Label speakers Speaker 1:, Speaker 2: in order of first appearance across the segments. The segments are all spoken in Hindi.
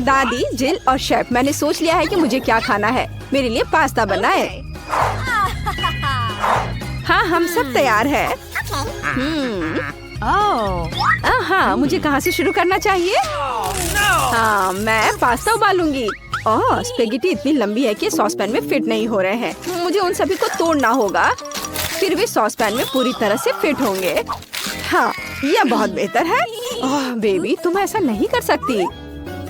Speaker 1: दादी, जिल और शेफ, मैंने सोच लिया है कि मुझे क्या खाना है। मेरे लिए पास्ता बनाए। हाँ, हम सब तैयार हैं। हाँ, मुझे कहाँ से शुरू करना चाहिए? हाँ, मैं पास्ता उबालूंगी। ओह, स्पेगेटी इतनी लंबी है कि सॉस पैन में फिट नहीं हो रहे हैं। मुझे उन सभी को तोड़ना होगा, फिर वे सॉस पैन में पूरी तरह से फिट होंगे। हाँ, यह बहुत बेहतर है। ओह बेबी, तुम ऐसा नहीं कर सकती।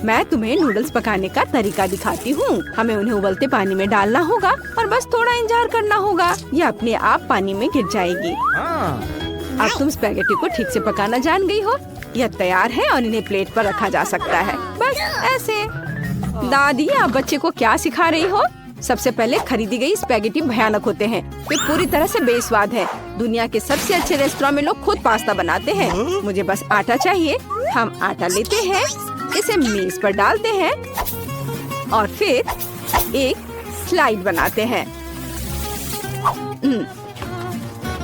Speaker 1: मैं तुम्हें नूडल्स पकाने का तरीका दिखाती हूँ। हमें उन्हें उबलते पानी में डालना होगा और बस थोड़ा इंतजार करना होगा। यह अपने आप पानी में गिर जाएगी। अब तुम स्पैगेटी को ठीक से पकाना जान गई हो। यह तैयार है और इन्हें प्लेट पर रखा जा सकता है, बस ऐसे। दादी, आप बच्चे को क्या सिखा रही हो? सबसे पहले खरीदी गई स्पैगेटी भयानक होते हैं। वे पूरी तरह से बेस्वाद है। दुनिया के सबसे अच्छे रेस्टोरेंट में लोग खुद पास्ता बनाते हैं। मुझे बस आटा चाहिए। हम आटा लेते हैं, इसे मेज पर डालते हैं और फिर एक स्लाइड बनाते हैं।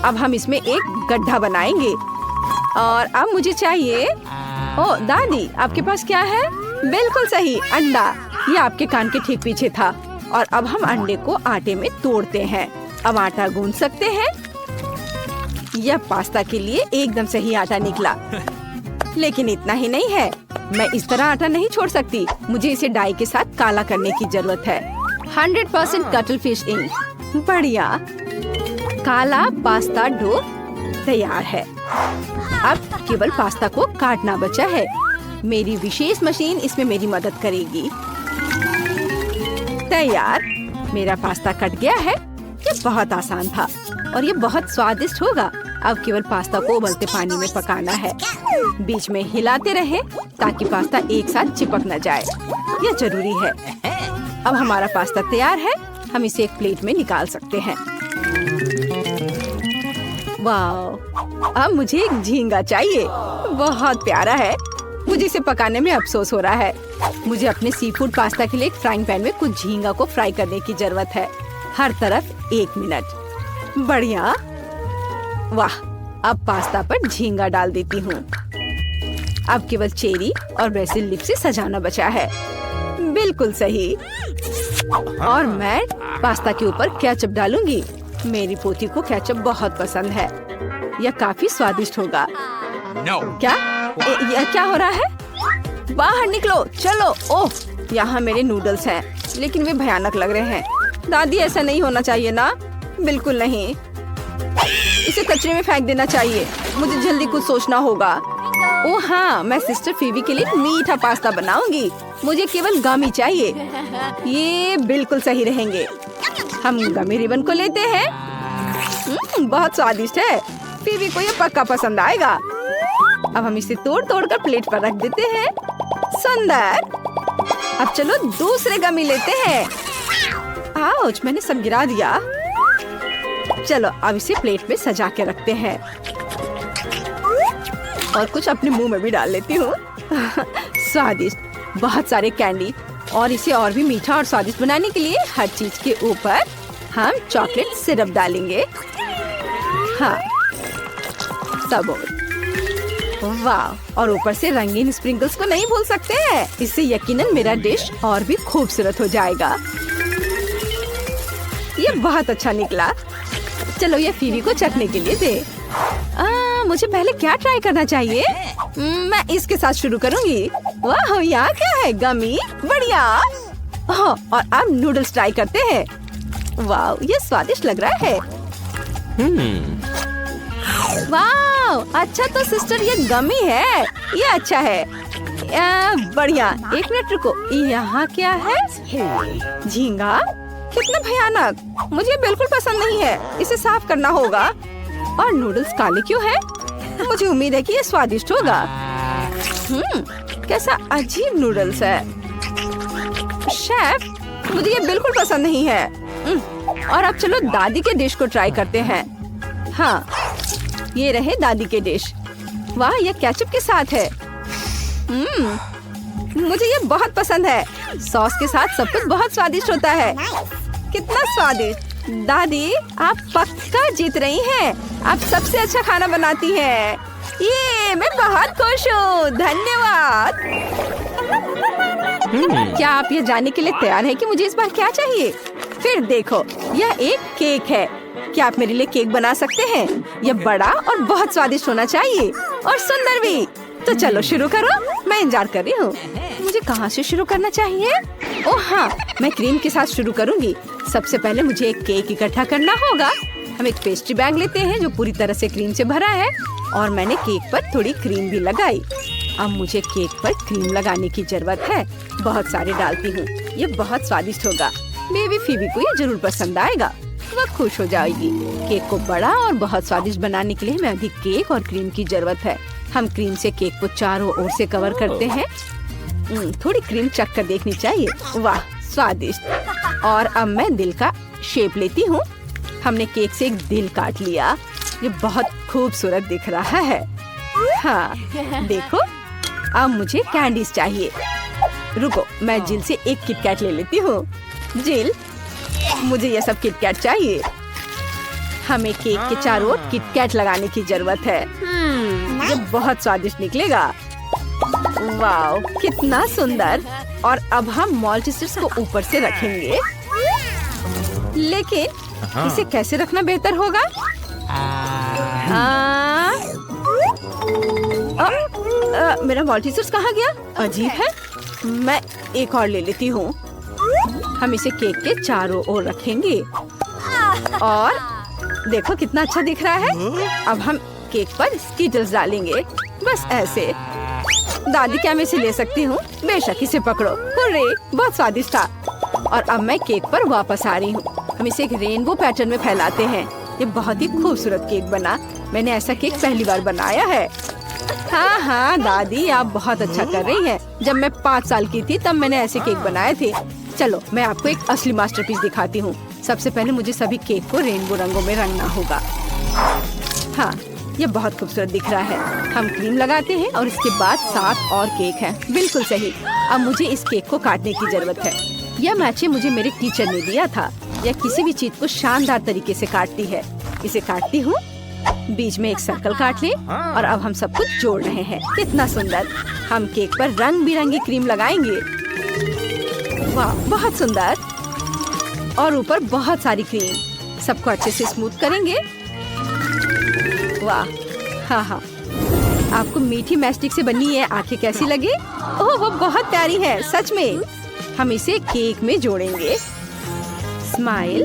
Speaker 1: अब हम इसमें एक गड्ढा बनाएंगे और अब मुझे चाहिए। ओ दादी, आपके पास क्या है? बिल्कुल सही, अंडा। ये आपके कान के ठीक पीछे था। और अब हम अंडे को आटे में तोड़ते हैं। अब आटा गूंथ सकते हैं। यह पास्ता के लिए एकदम सही आटा निकला। लेकिन इतना ही नहीं है, मैं इस तरह आटा नहीं छोड़ सकती। मुझे इसे डाई के साथ काला करने की जरूरत है। 100% कटल फिश इंक। बढ़िया, काला पास्ता डो तैयार है। अब केवल पास्ता को काटना बचा है। मेरी विशेष मशीन इसमें मेरी मदद करेगी। तैयार, मेरा पास्ता कट गया है। ये बहुत आसान था और ये बहुत स्वादिष्ट होगा। अब केवल पास्ता को उबलते पानी में पकाना है। बीच में हिलाते रहे ताकि पास्ता एक साथ चिपक न जाए। यह जरूरी है। अब हमारा पास्ता तैयार है। हम इसे एक प्लेट में निकाल सकते हैं। वाह, अब मुझे एक झींगा चाहिए। बहुत प्यारा है। मुझे इसे पकाने में अफसोस हो रहा है। मुझे अपने सी फूड पास्ता के लिए एक फ्राइंग पैन में कुछ झींगा को फ्राई करने की जरूरत है। हर तरफ 1 मिनट। बढ़िया। वाह, अब पास्ता पर झींगा डाल देती हूँ। अब केवल चेरी और बेसिल लीफ से सजाना बचा है। बिल्कुल सही। और मैं पास्ता के ऊपर केचप डालूंगी। मेरी पोती को केचप बहुत पसंद है। यह काफी स्वादिष्ट होगा। क्या यह क्या हो रहा है? बाहर निकलो, चलो। ओह, यहाँ मेरे नूडल्स हैं, लेकिन वे भयानक लग रहे हैं। दादी, ऐसा नहीं होना चाहिए ना। बिल्कुल नहीं, इसे कचरे में फेंक देना चाहिए। मुझे जल्दी कुछ सोचना होगा। ओह हाँ, मैं सिस्टर फीबी के लिए मीठा पास्ता बनाऊंगी। मुझे केवल गमी चाहिए। ये बिल्कुल सही रहेंगे। हम गमी रिबन को लेते हैं। बहुत स्वादिष्ट है। फीबी को ये पक्का पसंद आएगा। अब हम इसे तोड़ तोड़ कर प्लेट पर रख देते हैं। सुंदर। अब चलो दूसरे गमी लेते हैं। आउच, मैंने सब गिरा दिया। चलो अब इसे प्लेट में सजा के रखते हैं और कुछ अपने मुंह में भी डाल लेती हूँ। स्वादिष्ट, बहुत सारे कैंडी। और इसे और भी मीठा और स्वादिष्ट बनाने के लिए हर चीज के ऊपर हम चॉकलेट सिरप डालेंगे। हाँ, सब और वाह, और ऊपर से रंगीन स्प्रिंकल्स को नहीं भूल सकते हैं। इससे यकीनन मेरा डिश और भी खूबसूरत हो जाएगा। ये बहुत अच्छा निकला। चलो ये फीवी को चखने के लिए दे। मुझे पहले क्या ट्राई करना चाहिए? मैं इसके साथ शुरू करूंगी। वाह, यहाँ क्या है? गमी। बढ़िया। और अब नूडल्स ट्राई करते हैं। वाह, ये स्वादिष्ट लग रहा है। वाह, अच्छा तो सिस्टर ये गमी है। ये अच्छा है। बढ़िया। 1 मिनट रुको, यहाँ क्या है? झींगा। कितना भयानक। मुझे बिल्कुल पसंद नहीं है। इसे साफ करना होगा। और नूडल्स काले क्यों हैं? मुझे उम्मीद है कि ये स्वादिष्ट होगा। कैसा अजीब नूडल्स है। शेफ, मुझे ये बिल्कुल पसंद नहीं है। और अब चलो दादी के डिश को ट्राई करते हैं। हाँ, ये रहे दादी के डिश। वाह, ये केचप के साथ है। मुझे ये बहुत पसंद है। सॉस के साथ सब कुछ बहुत स्वादिष्ट होता है। कितना स्वादिष्ट। दादी, आप पक्का जीत रही हैं। आप सबसे अच्छा खाना बनाती हैं। ये मैं बहुत खुश हूँ। धन्यवाद। क्या आप ये जानने के लिए तैयार हैं कि मुझे इस बार क्या चाहिए? फिर देखो, यह एक केक है। क्या आप मेरे लिए केक बना सकते हैं? यह बड़ा और बहुत स्वादिष्ट होना चाहिए और सुंदर भी। तो चलो शुरू करो, मैं इंतजार कर रही हूँ। मुझे कहाँ से शुरू करना चाहिए? ओह हाँ, मैं क्रीम के साथ शुरू करूँगी। सबसे पहले मुझे एक केक इकट्ठा करना होगा। हम एक पेस्ट्री बैग लेते हैं जो पूरी तरह से क्रीम से भरा है और मैंने केक पर थोड़ी क्रीम भी लगाई। अब मुझे केक पर क्रीम लगाने की जरूरत है। बहुत सारे डालती हूँ, ये बहुत स्वादिष्ट होगा। बेबी फीबी को ये जरूर पसंद आएगा, वह खुश हो जाएगी। केक को बड़ा और बहुत स्वादिष्ट बनाने के लिए हमें अभी केक और क्रीम की जरूरत है। हम क्रीम से केक को चारों ओर से कवर करते हैं। थोड़ी क्रीम चख कर देखनी चाहिए। वाह स्वादिष्ट। और अब मैं दिल का शेप लेती हूँ। हमने केक से एक दिल काट लिया। ये बहुत खूबसूरत दिख रहा है। हाँ देखो, अब मुझे कैंडीज चाहिए। रुको, मैं जिल से एक किटकैट ले लेती हूँ। जिल, मुझे ये सब किटकैट चाहिए। हमें केक के चारों ओर किटकैट लगाने की जरूरत है। ये बहुत स्वादिष्ट निकलेगा। वाह कितना सुंदर। और अब हम मॉल्टिसर्स को ऊपर से रखेंगे। लेकिन इसे कैसे रखना बेहतर होगा? मेरा मॉल्टिसर्स कहाँ गया? अजीब है। मैं एक और ले लेती हूँ। हम इसे केक के चारों ओर रखेंगे और देखो कितना अच्छा दिख रहा है। अब हम केक पर स्कीटल्स डालेंगे, बस ऐसे। दादी, क्या मैं इसे ले सकती हूँ? बेशक, इसे पकड़ो। हुर्रे, बहुत स्वादिष्ट था। और अब मैं केक पर वापस आ रही हूँ। हम इसे एक रेनबो पैटर्न में फैलाते हैं। ये बहुत ही खूबसूरत केक बना। मैंने ऐसा केक पहली बार बनाया है। हाँ हाँ दादी, आप बहुत अच्छा कर रही हैं। जब मैं 5 साल की थी तब मैंने ऐसे केक बनाए थे। चलो मैं आपको एक असली मास्टरपीस दिखाती हूँ। सबसे पहले मुझे सभी केक को रेनबो रंगों में रंगना होगा। हाँ, ये बहुत खूबसूरत दिख रहा है। हम क्रीम लगाते हैं और इसके बाद 7 और केक हैं। बिल्कुल सही। अब मुझे इस केक को काटने की जरूरत है। यह मैचे मुझे मेरे टीचर ने दिया था। यह किसी भी चीज को शानदार तरीके से काटती है। इसे काटती हूँ, बीच में एक सर्कल काट ले और अब हम सब कुछ जोड़ रहे हैं। कितना सुंदर। हम केक पर रंग बिरंगी क्रीम लगाएंगे। वाह बहुत सुंदर। और ऊपर बहुत सारी क्रीम। सबको अच्छे से स्मूथ करेंगे। वाह हाँ हाँ, आपको मीठी मैस्टिक से बनी ये आंखें कैसी लगी? ओह वो बहुत प्यारी है सच में। हम इसे केक में जोड़ेंगे। स्माइल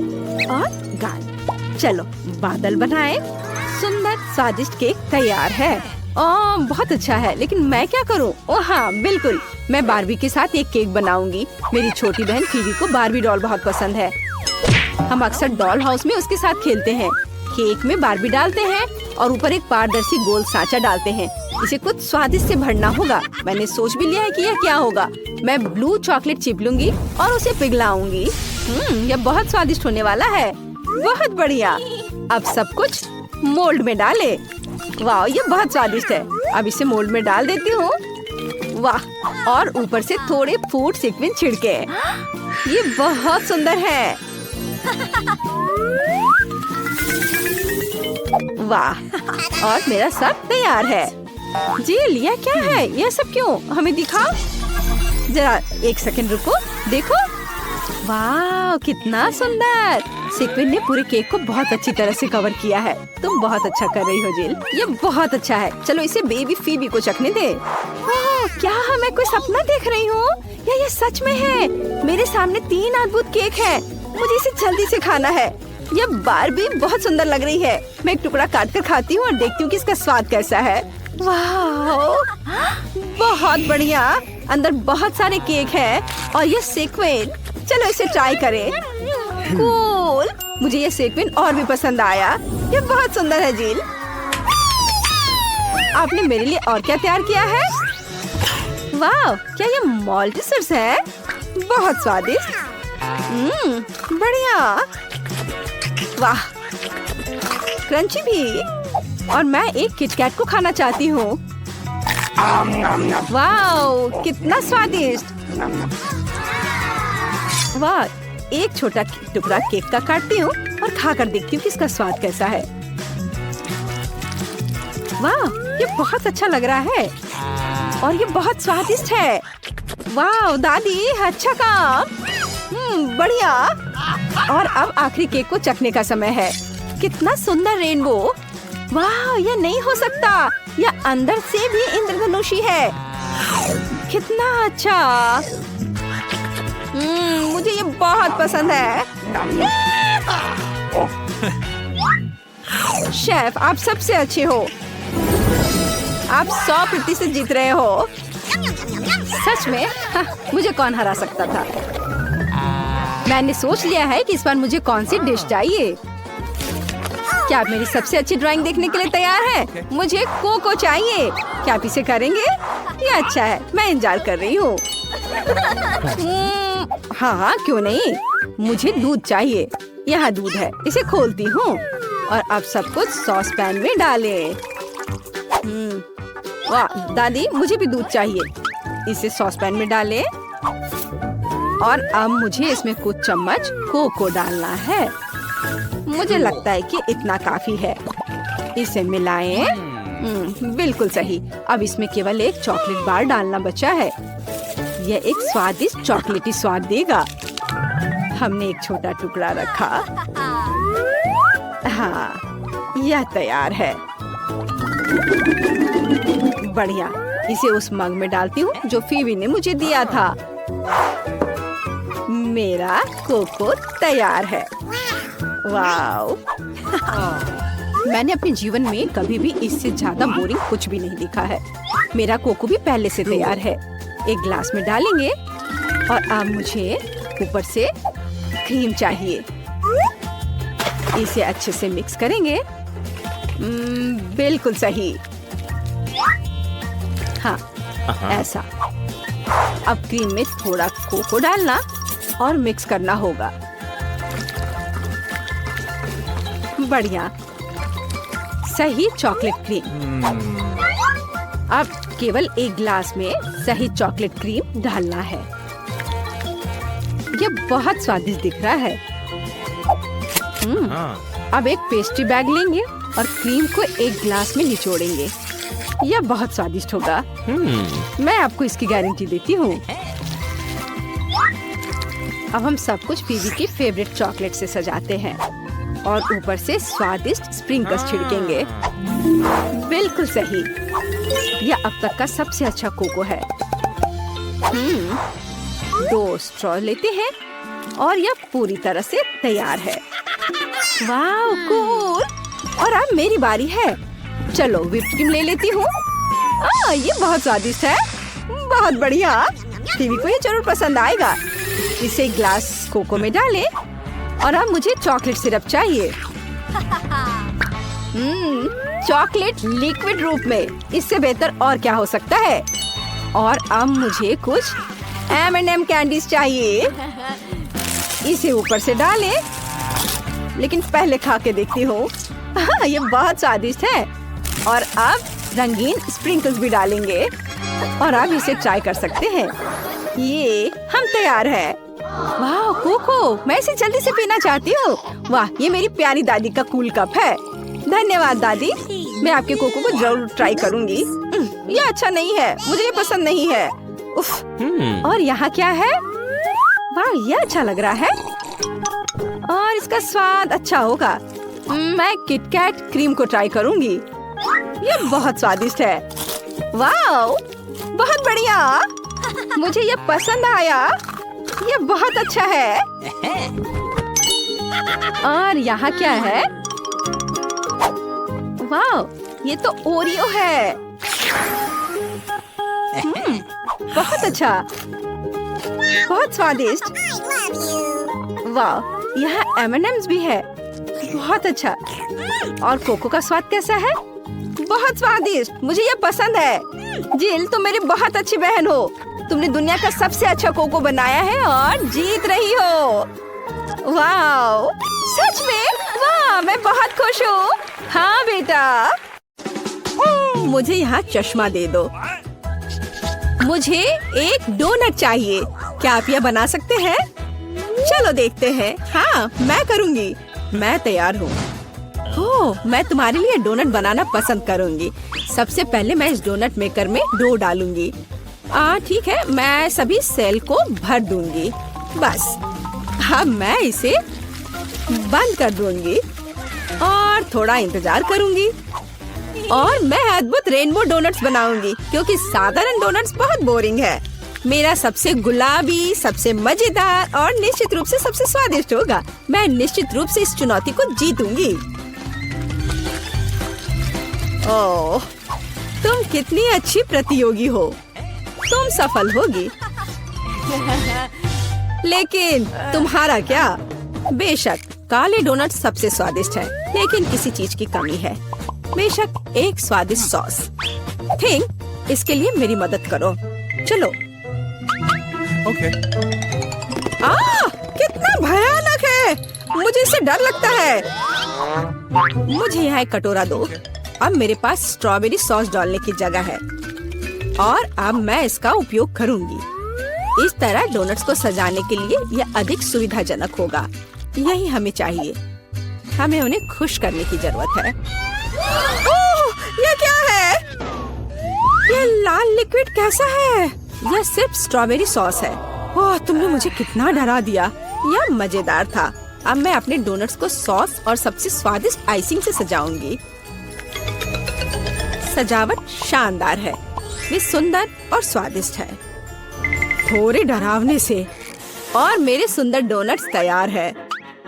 Speaker 1: और गाल। चलो बादल बनाए। सुंदर स्वादिष्ट केक तैयार है। ओह बहुत अच्छा है, लेकिन मैं क्या करूं? ओह हाँ बिल्कुल, मैं बार्बी के साथ एक केक बनाऊंगी। मेरी छोटी बहन फीबी को बार्बी डॉल बहुत पसंद है। हम अक्सर डॉल हाउस में उसके साथ खेलते हैं। केक में बार्बी डालते हैं और ऊपर एक पारदर्शी गोल सांचा डालते हैं। इसे कुछ स्वादिष्ट से भरना होगा। मैंने सोच भी लिया है कि यह क्या होगा। मैं ब्लू चॉकलेट चिप लूंगी और उसे पिघलाऊंगी। यह बहुत स्वादिष्ट होने वाला है। बहुत बढ़िया। अब सब कुछ मोल्ड में डाले। वाह ये बहुत स्वादिष्ट है। अब इसे मोल्ड में डाल देती हूँ। वाह, और ऊपर से थोड़े फूड सीक्वेंस छिड़के। ये बहुत सुंदर है। वाह, और मेरा सब तैयार है। जी लिया क्या है? यह सब क्यों? हमें दिखाओ जरा। एक सेकंड रुको, देखो। वाह कितना सुंदर। सीक्वेंस ने पूरे केक को बहुत अच्छी तरह से कवर किया है। तुम बहुत अच्छा कर रही हो जिल। ये बहुत अच्छा है। चलो इसे बेबी फीबी को चखने दे। क्या मैं कोई सपना देख रही हूँ या ये सच में है? मेरे सामने 3 अद्भुत केक है। मुझे इसे जल्दी से खाना है। यह बार्बी बहुत सुंदर लग रही है। मैं एक टुकड़ा काट कर खाती हूँ और देखती हूँ कि इसका स्वाद कैसा है। वाह बहुत बढ़िया। अंदर बहुत सारे केक है और ये सीक्वेंस। चलो इसे ट्राई करें। कूल। मुझे ये सीक्वेंस और भी पसंद आया। ये बहुत सुंदर है जिल। आपने मेरे लिए और क्या तैयार किया है? वाह, क्या ये मॉल्टिसर्स है? बहुत स्वादिष्ट। बढ़िया। वाह क्रंची भी। और मैं एक किटकैट को खाना चाहती हूँ। वाह कितना स्वादिष्ट। वाह, एक छोटा टुकड़ा केक का काटती हूँ और खाकर देखती हूँ कि इसका स्वाद कैसा है। वाह ये बहुत अच्छा लग रहा है और ये बहुत स्वादिष्ट है। वाह दादी, अच्छा काम। बढ़िया। और अब आखिरी केक को चखने का समय है। कितना सुंदर रेनबो। वाह, यह नहीं हो सकता, यह अंदर से भी इंद्रधनुषी है। कितना अच्छा। मुझे ये बहुत पसंद है। शेफ, आप सबसे अच्छे हो। आप 100% जीत रहे हो। सच में? हाँ, मुझे कौन हरा सकता था। मैंने सोच लिया है कि इस बार मुझे कौन सी डिश चाहिए। क्या आप मेरी सबसे अच्छी ड्राइंग देखने के लिए तैयार हैं? मुझे कोको चाहिए। क्या आप इसे करेंगे? ये अच्छा है, मैं इंतजार कर रही हूँ। हाँ, क्यों नहीं। मुझे दूध चाहिए। यहाँ दूध है, इसे खोलती हूँ और अब सब कुछ सॉस पैन में डालें। वाह दादी, मुझे भी दूध चाहिए। इसे सॉस पैन में डालें और अब मुझे इसमें कुछ चम्मच कोको डालना है। मुझे लगता है कि इतना काफी है। इसे मिलाएं। बिल्कुल सही। अब इसमें केवल एक चॉकलेट बार डालना बचा है। यह एक स्वादिष्ट चॉकलेटी स्वाद देगा। हमने एक छोटा टुकड़ा रखा। हाँ, यह तैयार है। बढ़िया। इसे उस मग में डालती हूँ जो फीवी ने मुझे दिया था। मेरा कोको तैयार है। वाओ। मैंने अपने जीवन में कभी भी इससे ज्यादा बोरिंग कुछ भी नहीं देखा है। मेरा कोको भी पहले से तैयार है। एक ग्लास में डालेंगे और अब मुझे ऊपर से क्रीम चाहिए। इसे अच्छे से मिक्स करेंगे। बिल्कुल सही। हाँ, ऐसा। अब क्रीम में थोड़ा कोको डालना और मिक्स करना होगा। बढ़िया। सही चॉकलेट क्रीम। अब केवल एक ग्लास में सही चॉकलेट क्रीम डालना है। यह बहुत स्वादिष्ट दिख रहा है। अब एक पेस्ट्री बैग लेंगे और क्रीम को एक ग्लास में निचोड़ेंगे। यह बहुत स्वादिष्ट होगा। मैं आपको इसकी गारंटी देती हूँ। अब हम सब कुछ फीवी की फेवरेट चॉकलेट से सजाते हैं और ऊपर से स्वादिष्ट स्प्रिंकल्स छिड़केंगे। बिल्कुल सही। यह अब तक का सबसे अच्छा कोको है। 2 स्ट्रॉ लेते हैं और यह पूरी तरह से तैयार है। वाह, कूल। और अब मेरी बारी है। चलो व्हिप्ड क्रीम ले लेती हूँ। ये बहुत स्वादिष्ट है। बहुत बढ़िया। फीवी को ये जरूर पसंद आएगा। इसे एक ग्लास कोको में डालें और अब मुझे चॉकलेट सिरप चाहिए। चॉकलेट लिक्विड रूप में, इससे बेहतर और क्या हो सकता है। और अब मुझे कुछ M&M कैंडीज चाहिए। इसे ऊपर से डालें, लेकिन पहले खा के देखती हूँ। ये बहुत स्वादिष्ट है। और अब रंगीन स्प्रिंकल्स भी डालेंगे और अब इसे ट्राई कर सकते हैं। ये हम तैयार है। वाह कोको, मैं इसे जल्दी से पीना चाहती हूँ। वाह, ये मेरी प्यारी दादी का कूल कप है। धन्यवाद दादी। मैं आपके कोको को जरूर ट्राई करूँगी। ये अच्छा नहीं है, मुझे ये पसंद नहीं है। उफ। और यहाँ क्या है? वाह, ये अच्छा लग रहा है और इसका स्वाद अच्छा होगा। मैं किटकैट क्रीम को ट्राई करूँगी। ये बहुत स्वादिष्ट है। वाह, बहुत बढ़िया। मुझे ये पसंद आया। ये बहुत अच्छा है। और यहाँ क्या है? वाह, ये तो ओरियो है। बहुत अच्छा, बहुत स्वादिष्ट। वाह, यहाँ M&M's भी है। बहुत अच्छा। और कोको का स्वाद कैसा है? बहुत स्वादिष्ट। मुझे ये पसंद है। जिल, तुम मेरी बहुत अच्छी बहन हो। तुमने दुनिया का सबसे अच्छा कोको बनाया है और जीत रही हो। वाह, सच में? वाह, मैं बहुत खुश हूँ। हाँ बेटा। मुझे यहाँ चश्मा दे दो। मुझे एक डोनट चाहिए। क्या आप यह बना सकते हैं? चलो देखते हैं। हाँ, मैं करूँगी। मैं तैयार हूँ। ओह, मैं तुम्हारे लिए डोनट बनाना पसंद करूँगी। सबसे पहले मैं इस डोनट मेकर में डो डालूंगी। ठीक है, मैं सभी सेल को भर दूंगी। बस अब मैं इसे बंद कर दूंगी और थोड़ा इंतजार करूंगी और मैं अद्भुत रेनबो डोनट्स बनाऊंगी क्योंकि साधारण डोनट्स बहुत बोरिंग है। मेरा सबसे गुलाबी, सबसे मजेदार और निश्चित रूप से सबसे स्वादिष्ट होगा। मैं निश्चित रूप से इस चुनौती को जीतूंगी। ओह, तुम कितनी अच्छी प्रतियोगी हो। तुम सफल होगी। लेकिन तुम्हारा क्या? बेशक काले डोनट सबसे स्वादिष्ट है, लेकिन किसी चीज की कमी है। बेशक एक स्वादिष्ट सॉस। थिंक इसके लिए मेरी मदद करो। चलो।
Speaker 2: ओके।
Speaker 1: कितना भयानक है। मुझे इससे डर लगता है। मुझे यहाँ एक कटोरा दो। अब मेरे पास स्ट्रॉबेरी सॉस डालने की जगह है और अब मैं इसका उपयोग करूंगी। इस तरह डोनट्स को सजाने के लिए यह अधिक सुविधाजनक होगा। यही हमें चाहिए। हमें उन्हें खुश करने की जरूरत है। ओह, ये क्या है? ये लाल लिक्विड कैसा है? यह सिर्फ स्ट्रॉबेरी सॉस है। ओह, तुमने मुझे कितना डरा दिया। यह मजेदार था। अब मैं अपने डोनट्स को सॉस और सबसे स्वादिष्ट आइसिंग से सजाऊंगी। सजावट शानदार है। वे सुंदर और स्वादिष्ट है, थोड़े डरावने से। और मेरे सुंदर डोनट्स तैयार है।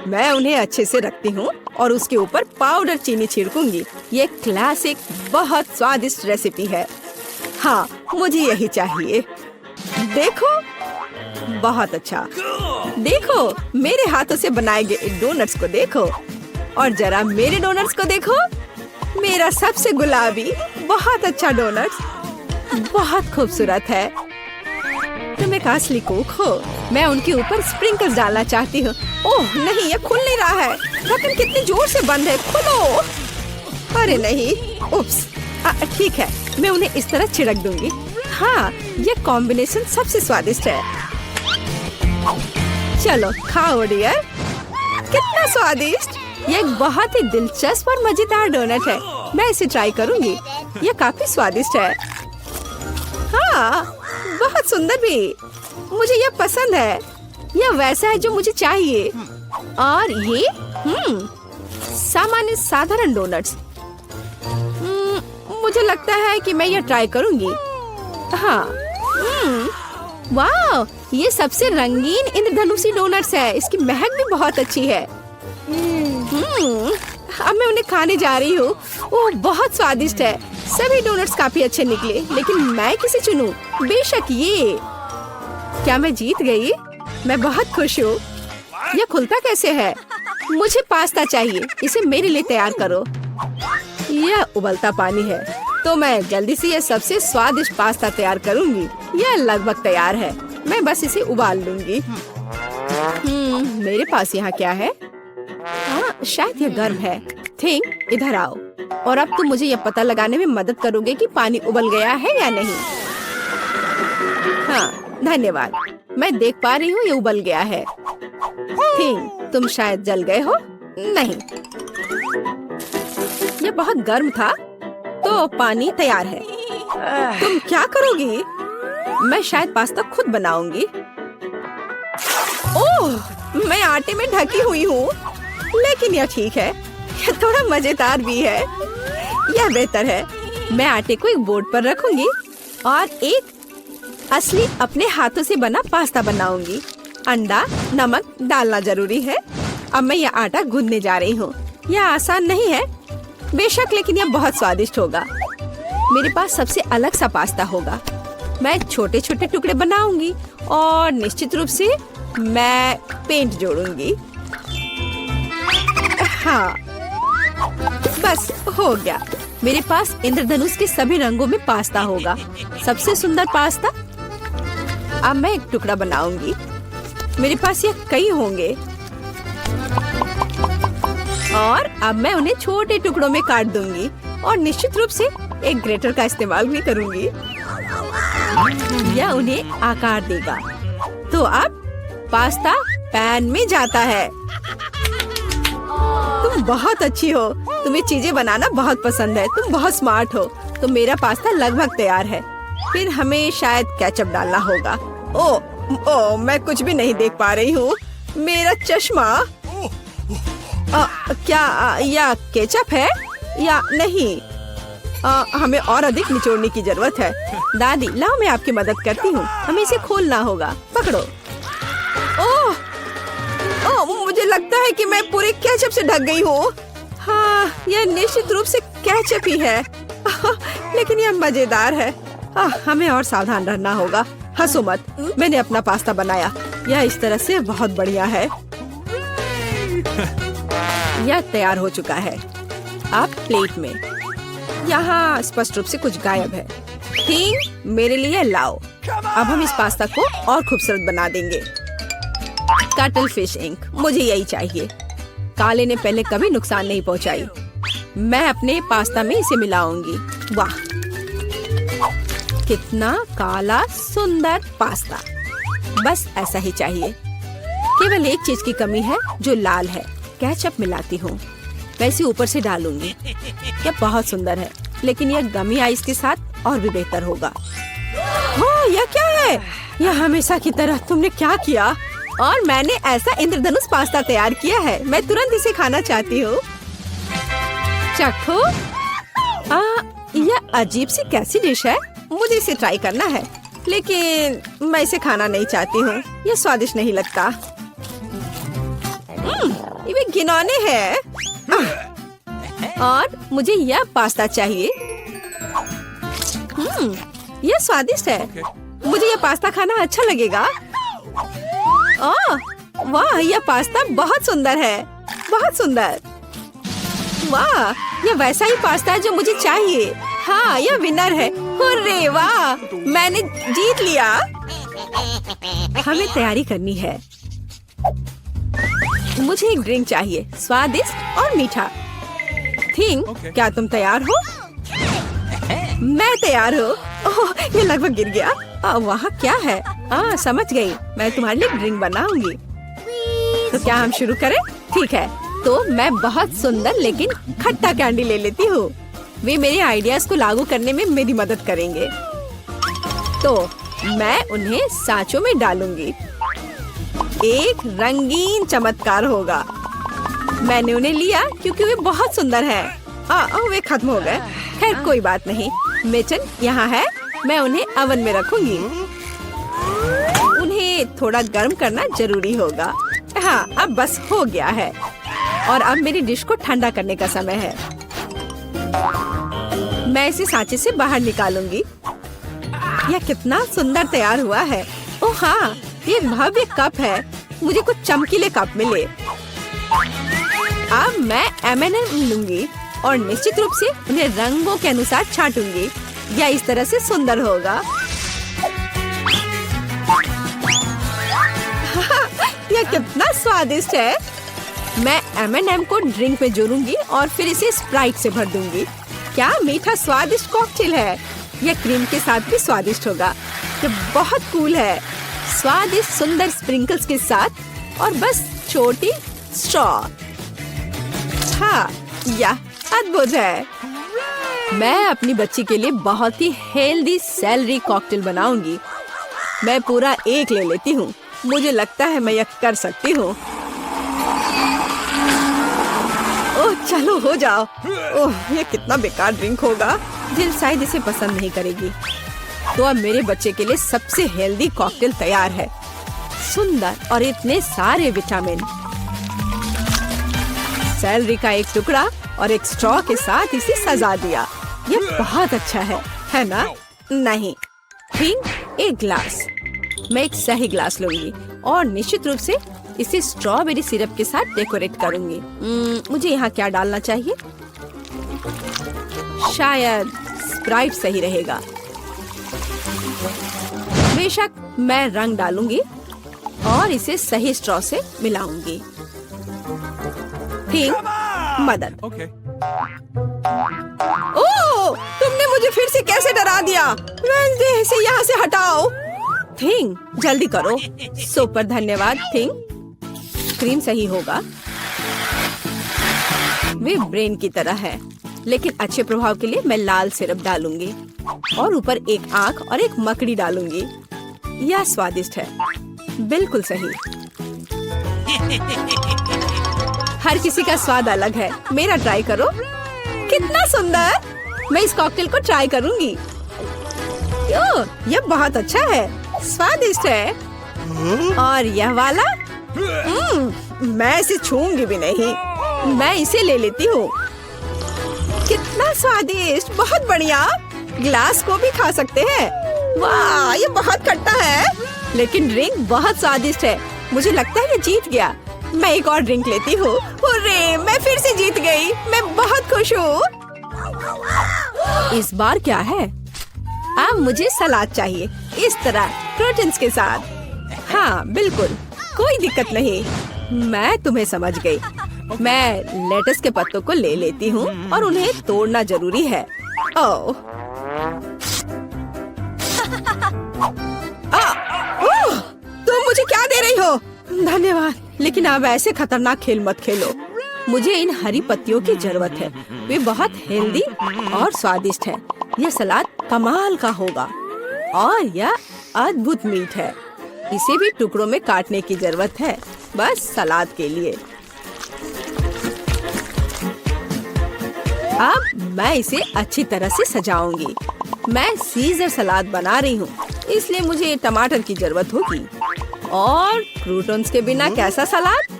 Speaker 1: मैं उन्हें अच्छे से रखती हूँ और उसके ऊपर पाउडर चीनी छिड़कूंगी। ये क्लासिक बहुत स्वादिष्ट रेसिपी है। हाँ, मुझे यही चाहिए। देखो, बहुत अच्छा। देखो, मेरे हाथों से बनाए गए डोनट्स को देखो और जरा मेरे डोनट्स को देखो। मेरा सबसे गुलाबी बहुत अच्छा डोनट्स बहुत खूबसूरत है। तुम एक असली कुक हो। मैं उनके ऊपर स्प्रिंकल्स डालना चाहती हूँ। ओह नहीं, ये खुल नहीं रहा है। ढक्कन कितनी जोर से बंद है। खोलो। अरे नहीं, उप्स। ठीक है, मैं उन्हें इस तरह छिड़क दूंगी। हाँ, ये कॉम्बिनेशन सबसे स्वादिष्ट है। चलो खाओ डियर। कितना स्वादिष्ट। ये एक बहुत ही दिलचस्प और मजेदार डोनट है। मैं इसे ट्राई करूंगी। ये काफी स्वादिष्ट है। हाँ, बहुत सुंदर भी। मुझे यह पसंद है। यह वैसा है जो मुझे चाहिए। और ये सामान्य साधारण डोनट्स। मुझे लगता है कि मैं यह ट्राई करूंगी। हाँ, वाह, ये सबसे रंगीन इंद्रधनुषी डोनट्स है। इसकी महक भी बहुत अच्छी है। अब मैं उन्हें खाने जा रही हूँ। ओह, बहुत स्वादिष्ट है। सभी डोनट्स काफी अच्छे निकले, लेकिन मैं किसे चुनूं? बेशक ये। क्या मैं जीत गई? मैं बहुत खुश हूँ। यह खुलता कैसे है? मुझे पास्ता चाहिए। इसे मेरे लिए तैयार करो। यह उबलता पानी है, तो मैं जल्दी से यह सबसे स्वादिष्ट पास्ता तैयार करूंगी। यह लगभग तैयार है। मैं बस इसे उबाल लूंगी। मेरे पास यहाँ क्या है? शायद यह गर्म है। थिंक इधर आओ और अब तुम मुझे यह पता लगाने में मदद करोगे कि पानी उबल गया है या नहीं। हाँ, धन्यवाद। मैं देख पा रही हूँ ये उबल गया है। थिंक तुम शायद जल गए हो। नहीं, ये बहुत गर्म था, तो पानी तैयार है। तुम क्या करोगी? मैं शायद पास्ता खुद बनाऊंगी। ओह, मैं आटे में ढकी हुई हूँ, लेकिन यह ठीक है। यह थोड़ा मजेदार भी है। यह बेहतर है। मैं आटे को एक बोर्ड पर रखूंगी और एक असली अपने हाथों से बना पास्ता बनाऊंगी। अंडा, नमक डालना जरूरी है। अब मैं यह आटा गूंदने जा रही हूँ। यह आसान नहीं है बेशक, लेकिन यह बहुत स्वादिष्ट होगा। मेरे पास सबसे अलग सा पास्ता होगा। मैं छोटे छोटे टुकड़े बनाऊंगी और निश्चित रूप से मैं पेंट जोड़ूंगी। हाँ, बस हो गया। मेरे पास इंद्रधनुष के सभी रंगों में पास्ता होगा। सबसे सुंदर पास्ता। अब मैं एक टुकड़ा बनाऊंगी। मेरे पास ये कई होंगे और अब मैं उन्हें छोटे टुकड़ों में काट दूंगी और निश्चित रूप से एक ग्रेटर का इस्तेमाल भी करूंगी। यह उन्हें आकार देगा। तो अब पास्ता पैन में जाता है। तुम बहुत अच्छी हो। तुम्हें चीजें बनाना बहुत पसंद है। तुम बहुत स्मार्ट हो। तो मेरा पास्ता लगभग तैयार है। फिर हमें शायद केचप डालना होगा। ओ, मैं कुछ भी नहीं देख पा रही हूँ। मेरा चश्मा। क्या यह केचप है या नहीं? हमें और अधिक निचोड़ने की जरूरत है। दादी, लाओ मैं आपकी मदद करती हूँ। हमें इसे खोलना होगा। पकड़ो। ओह, मुझे लगता है कि मैं पूरे केचप से ढक गई हूँ। हाँ, यह निश्चित रूप से केचप ही है। लेकिन यह मजेदार है। हमें और सावधान रहना होगा। हंसो मत, मैंने अपना पास्ता बनाया। यह इस तरह से बहुत बढ़िया है। यह तैयार हो चुका है। अब प्लेट में। यहाँ स्पष्ट रूप से कुछ गायब है। थिंग, मेरे लिए लाओ। अब हम इस पास्ता को और खूबसूरत बना देंगे। कटल फिश इंक, मुझे यही चाहिए। काले ने पहले कभी नुकसान नहीं पहुंचाई। मैं अपने पास्ता में इसे मिलाऊंगी। वाह, कितना काला सुंदर पास्ता। बस ऐसा ही चाहिए। केवल एक चीज की कमी है जो लाल है। केचप मिलाती हूँ। मैं इसे ऊपर से डालूंगी। यह बहुत सुंदर है, लेकिन यह गमी आइस के साथ और भी बेहतर होगा। यह क्या है? यह हमेशा की तरह तुमने क्या किया? और मैंने ऐसा इंद्रधनुष पास्ता तैयार किया है। मैं तुरंत इसे खाना चाहती हूँ। चखो। यह अजीब सी कैसी डिश है? मुझे इसे ट्राई करना है, लेकिन मैं इसे खाना नहीं चाहती हूँ। यह स्वादिष्ट नहीं लगता। ये घिनौने है। और मुझे यह पास्ता चाहिए। यह स्वादिष्ट है। मुझे यह पास्ता खाना अच्छा लगेगा। वाह, यह पास्ता बहुत सुंदर है। बहुत सुंदर। वाह, यह वैसा ही पास्ता है जो मुझे चाहिए। हाँ, यह विनर है। हुर्रे, वाह, मैंने जीत लिया। हमें तैयारी करनी है। मुझे एक ड्रिंक चाहिए, स्वादिष्ट और मीठा। थिंग, क्या तुम तैयार हो? मैं तैयार हूँ। ओह, ये लगभग गिर गया। वहाँ क्या है? समझ गई। मैं तुम्हारे लिए ड्रिंक बनाऊंगी। तो क्या हम शुरू करें? ठीक है। तो मैं बहुत सुंदर लेकिन खट्टा कैंडी ले लेती हूँ। वे मेरे आइडियाज को लागू करने में मेरी मदद करेंगे। तो मैं उन्हें सांचों में डालूंगी। एक रंगीन चमत्कार होगा। मैंने उन्हें लिया क्योंकि वे बहुत सुंदर हैं। वे खत्म हो गए। खैर, कोई बात नहीं। मेचन यहाँ है। मैं उन्हें ओवन में रखूंगी। उन्हें थोड़ा गर्म करना जरूरी होगा। हाँ, अब बस हो गया है। और अब मेरी डिश को ठंडा करने का समय है। मैं इसे सांचे से बाहर निकालूंगी। यह कितना सुंदर तैयार हुआ है। ओह हाँ, ये भव्य कप है। मुझे कुछ चमकीले कप मिले। अब मैं M&M लूंगी और निश्चित रूप से उन्हें रंगों के अनुसार छांटूंगी। यह इस तरह से सुंदर होगा। यह कितना स्वादिष्ट है। मैं M&M को ड्रिंक में जोड़ूंगी और फिर इसे स्प्राइट से भर दूंगी। क्या मीठा स्वादिष्ट कॉकटेल है। यह क्रीम के साथ भी स्वादिष्ट होगा। यह बहुत कूल है। स्वादिष्ट सुंदर स्प्रिंकल्स के साथ और बस छोटी स्ट्रॉ। हाँ, यह अद्भुत है। मैं अपनी बच्ची के लिए बहुत ही हेल्दी सेलरी कॉकटेल बनाऊंगी। मैं पूरा एक ले लेती हूँ। मुझे लगता है मैं यह कर सकती हूँ। ओह, चलो हो जाओ। ओह, ये कितना बेकार ड्रिंक होगा। जिल शायद इसे पसंद नहीं करेगी। तो अब मेरे बच्चे के लिए सबसे हेल्दी कॉकटेल तैयार है। सुंदर और इतने सारे विटामिन। सेलरी का एक टुकड़ा और एक स्ट्रॉ के साथ इसे सजा दिया। ये बहुत अच्छा है ना? नहीं। थिंग, एक ग्लास। मैं एक सही ग्लास लूंगी और निश्चित रूप से इसे स्ट्रॉबेरी सिरप के साथ डेकोरेट करूंगी। मुझे यहाँ क्या डालना चाहिए? शायद स्प्राइट सही रहेगा। बेशक, मैं रंग डालूंगी और इसे सही स्ट्रॉ से मिलाऊंगी। थिंग, मदद। ओह, तुमने मुझे फिर से कैसे डरा दिया? वेडनेसडे, इसे यहाँ से हटाओ। थिंग, जल्दी करो। सुपर, धन्यवाद थिंग। क्रीम सही होगा। वे ब्रेन की तरह है, लेकिन अच्छे प्रभाव के लिए मैं लाल सिरप डालूंगी। और ऊपर एक आँख और एक मकड़ी डालूंगी। यह स्वादिष्ट है, बिल्कुल सही। हर किसी का स्वाद अलग है, मेरा ट्राई करो। कितना सुंदर! मैं इस कॉकटेल को ट्राई करूंगी। यह बहुत अच्छा है, स्वादिष्ट है। और यह वाला मैं इसे छूंगी भी नहीं। मैं इसे ले लेती हूँ। कितना स्वादिष्ट, बहुत बढ़िया। ग्लास को भी खा सकते हैं। वाह, ये बहुत खट्टा है, लेकिन ड्रिंक बहुत स्वादिष्ट है। मुझे लगता है ये जीत गया। मैं एक और ड्रिंक लेती हूँ। हुर्रे, मैं फिर से जीत गई। मैं बहुत खुश हूँ। इस बार क्या है? अब मुझे सलाद चाहिए, इस तरह प्रोटीन्स के साथ। हाँ बिल्कुल, कोई दिक्कत नहीं। मैं तुम्हें समझ गई। मैं लेटस के पत्तों को ले लेती हूँ और उन्हें तोड़ना जरूरी है। ओह, तुम मुझे क्या दे रही हो? धन्यवाद, लेकिन अब ऐसे खतरनाक खेल मत खेलो। मुझे इन हरी पत्तियों की जरूरत है। वे बहुत हेल्दी और स्वादिष्ट है। यह सलाद कमाल का होगा और यह अद्भुत मीठ है। इसे भी टुकड़ों में काटने की जरूरत है, बस सलाद के लिए। अब मैं इसे अच्छी तरह से सजाऊंगी। मैं सीजर सलाद बना रही हूँ, इसलिए मुझे टमाटर की जरूरत होगी। और क्रूटॉन्स के बिना कैसा सलाद?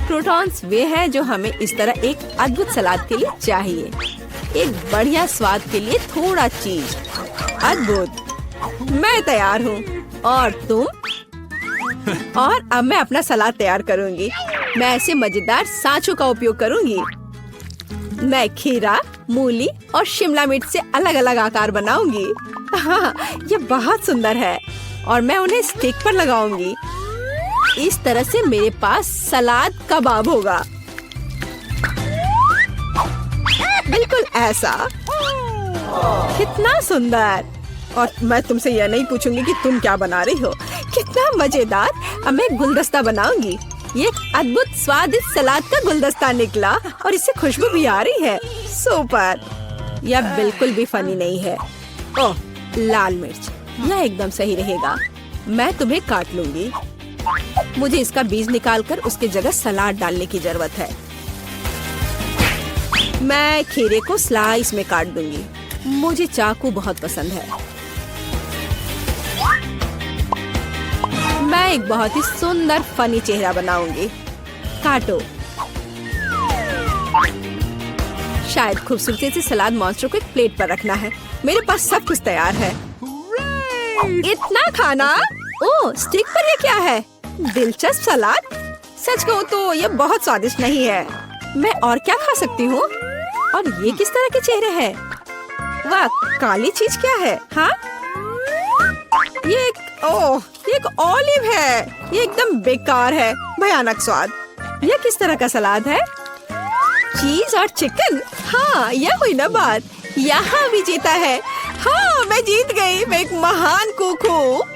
Speaker 1: क्रूटॉन्स वे हैं जो हमें इस तरह एक अद्भुत सलाद के लिए चाहिए। एक बढ़िया स्वाद के लिए थोड़ा चीज। अद्भुत, मैं तैयार हूँ। और तुम? और अब मैं अपना सलाद तैयार करूँगी। मैं ऐसे मजेदार सांचों का उपयोग करूँगी। मैं खीरा, मूली और शिमला मिर्च से अलग अलग आकार बनाऊंगी। हाँ, ये बहुत सुंदर है और मैं उन्हें स्टिक पर लगाऊंगी। इस तरह से मेरे पास सलाद कबाब होगा, बिल्कुल ऐसा। कितना सुंदर! और मैं तुमसे यह नहीं पूछूंगी कि तुम क्या बना रही हो। कितना मजेदार! अब मैं गुलदस्ता बनाऊंगी। ये एक अद्भुत स्वादिष्ट सलाद का गुलदस्ता निकला और इससे खुशबू भी आ रही है। सुपर! यह बिल्कुल भी फनी नहीं है। ओह, लाल मिर्च, यह एकदम सही रहेगा। मैं तुम्हें काट लूंगी। मुझे इसका बीज निकालकर उसके जगह सलाद डालने की जरूरत है। मैं खीरे को स्लाइस में काट दूंगी। मुझे चाकू बहुत पसंद है। मैं एक बहुत ही सुंदर फनी चेहरा बनाऊंगी। काटो। शायद खूबसूरती से सलाद मॉन्स्टर को एक प्लेट पर रखना है। मेरे पास सब कुछ तैयार है। इतना खाना? ओह, स्टिक पर ये क्या है? दिलचस्प सलाद। सच कहूँ तो ये बहुत स्वादिष्ट नहीं है। मैं और क्या खा सकती हूँ? और ये किस तरह के चेहरे हैं? वाह, काली चीज क्या है? हाँ, ये एक ऑलिव है। ये एकदम बेकार है, भयानक स्वाद। ये किस तरह का सलाद है? चीज और चिकन। हाँ, यह हुई ना बात। यहाँ भी जीता है। हाँ, मैं जीत गई। मैं एक महान कुक हूँ।